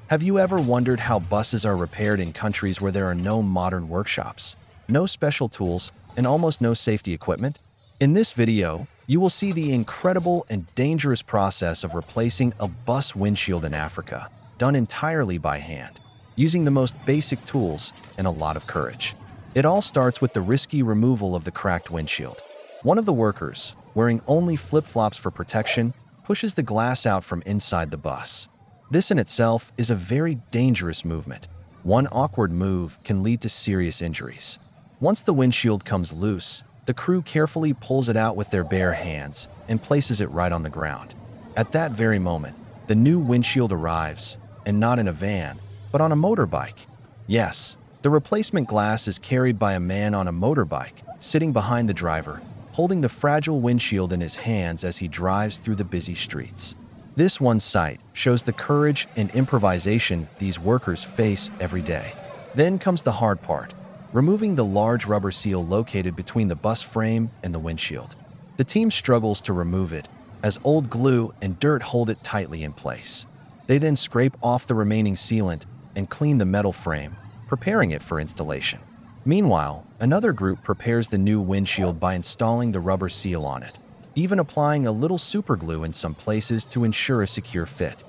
Have you ever wondered how buses are repaired in countries where there are no modern workshops, no special tools, and almost no safety equipment? In this video, you will see the incredible and dangerous process of replacing a bus windshield in Africa, done entirely by hand, using the most basic tools and a lot of courage. It all starts with the risky removal of the cracked windshield. One of the workers, wearing only flip-flops for protection, pushes the glass out from inside the bus. This in itself is a very dangerous movement. One awkward move can lead to serious injuries. Once the windshield comes loose, the crew carefully pulls it out with their bare hands and places it right on the ground. At that very moment, the new windshield arrives, and not in a van, but on a motorbike. Yes, the replacement glass is carried by a man on a motorbike, sitting behind the driver, holding the fragile windshield in his hands as he drives through the busy streets. This one sight shows the courage and improvisation these workers face every day. Then comes the hard part, removing the large rubber seal located between the bus frame and the windshield. The team struggles to remove it, as old glue and dirt hold it tightly in place. They then scrape off the remaining sealant and clean the metal frame, preparing it for installation. Meanwhile, another group prepares the new windshield by installing the rubber seal on it, even applying a little superglue in some places to ensure a secure fit.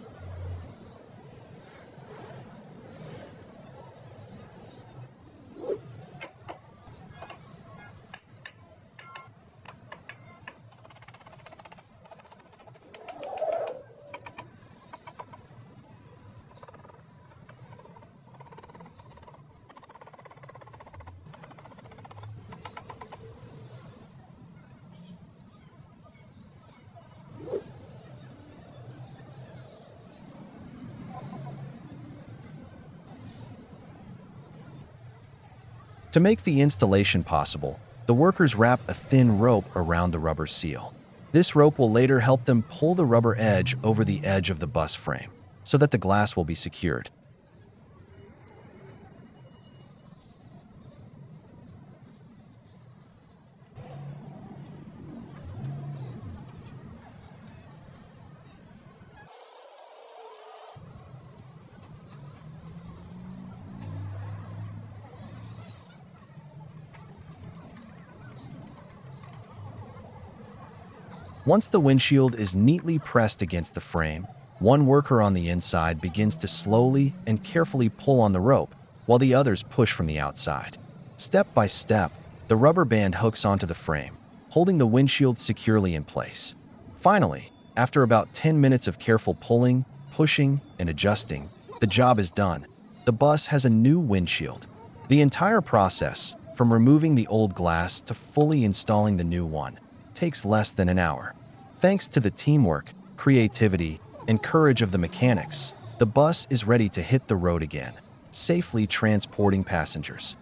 To make the installation possible, the workers wrap a thin rope around the rubber seal. This rope will later help them pull the rubber edge over the edge of the bus frame, so that the glass will be secured. Once the windshield is neatly pressed against the frame, one worker on the inside begins to slowly and carefully pull on the rope, while the others push from the outside. Step by step, the rubber band hooks onto the frame, holding the windshield securely in place. Finally, after about 10 minutes of careful pulling, pushing, and adjusting, the job is done. The bus has a new windshield. The entire process, from removing the old glass to fully installing the new one, takes less than an hour. Thanks to the teamwork, creativity, and courage of the mechanics, the bus is ready to hit the road again, safely transporting passengers.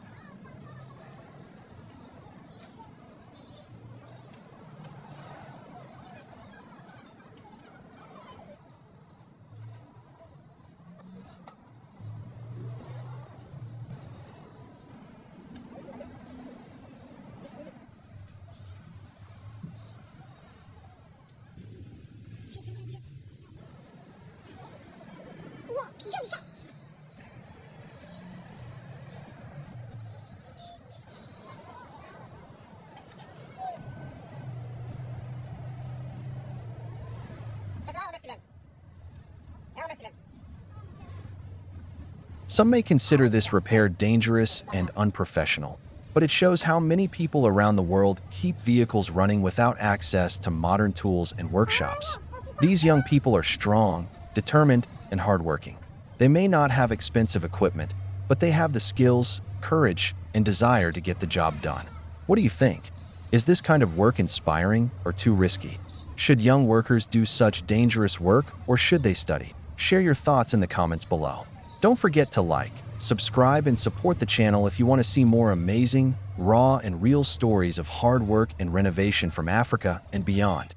Some may consider this repair dangerous and unprofessional, but it shows how many people around the world keep vehicles running without access to modern tools and workshops. These young people are strong, determined, and hardworking. They may not have expensive equipment, but they have the skills, courage, and desire to get the job done. What do you think? Is this kind of work inspiring or too risky? Should young workers do such dangerous work, or should they study? Share your thoughts in the comments below. Don't forget to like, subscribe, and support the channel if you want to see more amazing, raw, and real stories of hard work and renovation from Africa and beyond.